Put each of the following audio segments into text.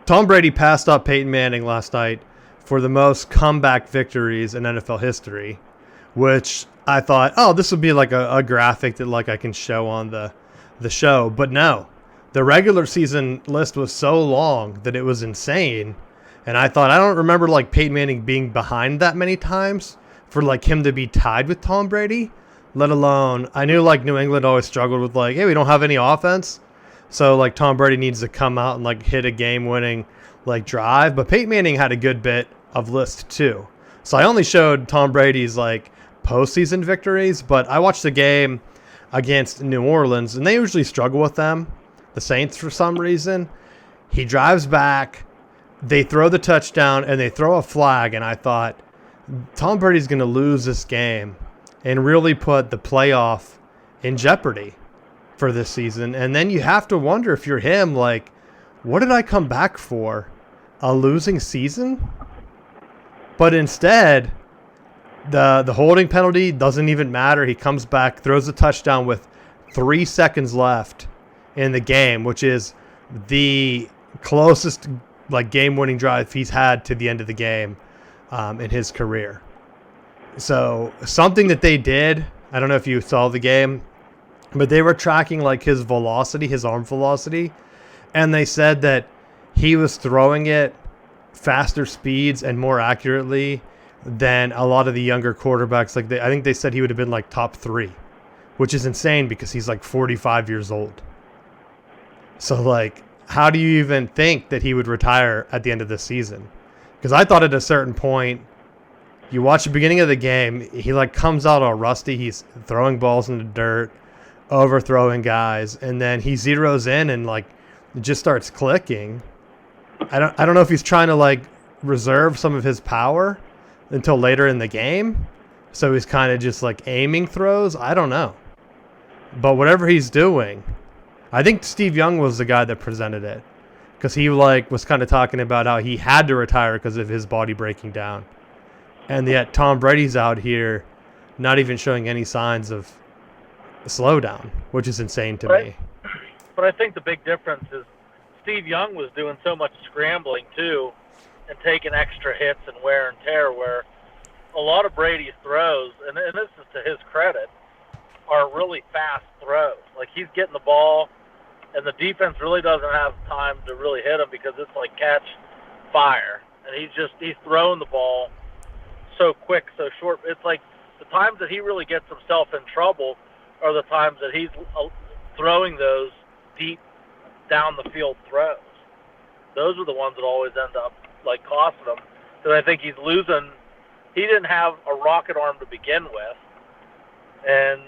Tom Brady passed up Peyton Manning last night for the most comeback victories in NFL history, which I thought, oh, this would be like a graphic that like I can show on the show. But no, the regular season list was so long that it was insane. And I thought, I don't remember like Peyton Manning being behind that many times for like him to be tied with Tom Brady, let alone I knew like New England always struggled with like, hey, we don't have any offense. So like Tom Brady needs to come out and like hit a game winning like drive. But Peyton Manning had a good bit of list too. So I only showed Tom Brady's like postseason victories, but I watched the game against New Orleans and they usually struggle with them, the Saints, for some reason. He drives back, they throw the touchdown and they throw a flag. And I thought Tom Brady's going to lose this game and really put the playoff in jeopardy for this season. And then you have to wonder if you're him, like, what did I come back for? A losing season? But instead, the holding penalty doesn't even matter. He comes back, throws a touchdown with 3 seconds left in the game, which is the closest like game-winning drive he's had to the end of the game in his career. So something that they did, I don't know if you saw the game, but they were tracking like his velocity, his arm velocity, and they said that he was throwing it faster speeds and more accurately than a lot of the younger quarterbacks. Like I think they said he would have been like top 3, which is insane because he's like 45 years old. So like, how do you even think that he would retire at the end of the season? Because I thought at a certain point, you watch the beginning of the game, he like comes out all rusty. He's throwing balls in the dirt, overthrowing guys, and then he zeroes in and like it just starts clicking. I don't know if he's trying to like reserve some of his power until later in the game. So he's kind of just like aiming throws. I don't know. But whatever he's doing, I think Steve Young was the guy that presented it because he like was kind of talking about how he had to retire because of his body breaking down. And yet Tom Brady's out here not even showing any signs of a slowdown, which is insane to me. But I think the big difference is Steve Young was doing so much scrambling too and taking extra hits and wear and tear, where a lot of Brady's throws, and this is to his credit, are really fast throws. Like he's getting the ball and the defense really doesn't have time to really hit him because it's like catch fire. And he's throwing the ball so quick, so short. It's like the times that he really gets himself in trouble are the times that he's throwing those deep down the field throws. Those are the ones that always end up like costing him, because I think he's losing. He didn't have a rocket arm to begin with, and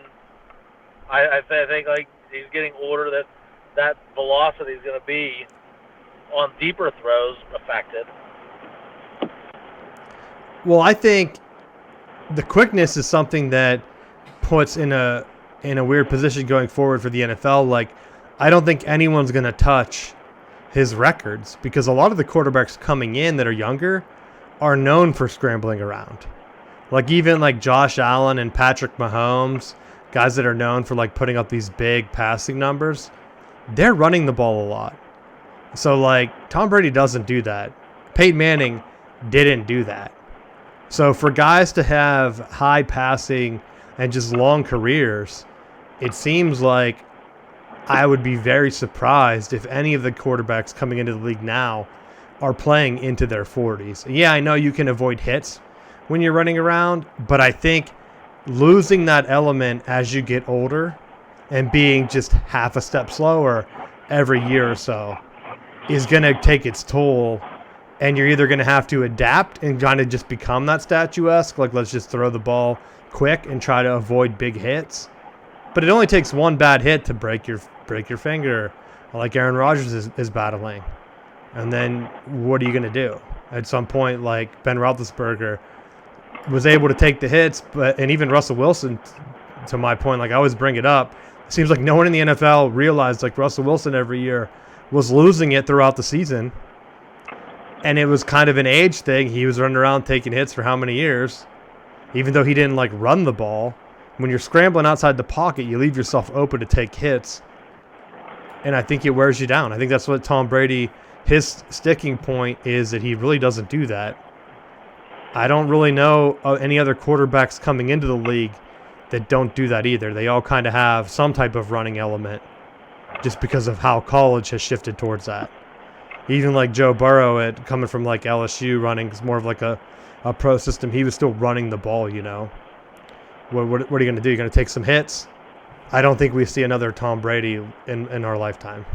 I think like he's getting older, that velocity is going to be on deeper throws affected. Well, I think the quickness is something that puts in a weird position going forward for the NFL. Like, I don't think anyone's going to touch his records because a lot of the quarterbacks coming in that are younger are known for scrambling around. Like even like Josh Allen and Patrick Mahomes, guys that are known for like putting up these big passing numbers, they're running the ball a lot. So like Tom Brady doesn't do that. Peyton Manning didn't do that. So for guys to have high passing and just long careers, it seems like I would be very surprised if any of the quarterbacks coming into the league now are playing into their 40s. Yeah, I know you can avoid hits when you're running around, but I think losing that element as you get older and being just half a step slower every year or so is going to take its toll. And you're either going to have to adapt and kind of just become that statuesque, like let's just throw the ball quick and try to avoid big hits. But it only takes one bad hit to break your finger, like Aaron Rodgers is battling. And then what are you going to do? At some point, like Ben Roethlisberger was able to take the hits, and even Russell Wilson, to my point, like I always bring it up, it seems like no one in the NFL realized like Russell Wilson every year was losing it throughout the season. And it was kind of an age thing. He was running around taking hits for how many years, even though he didn't like run the ball. When you're scrambling outside the pocket, you leave yourself open to take hits. and I think it wears you down. I think that's what Tom Brady, his sticking point is that he really doesn't do that. I don't really know any other quarterbacks coming into the league that don't do that either. They all kind of have some type of running element just because of how college has shifted towards that. Even like Joe Burrow, coming from like LSU, running is more of like a pro system. He was still running the ball, you know. What are you going to do? You're going to take some hits? I don't think we see another Tom Brady in our lifetime.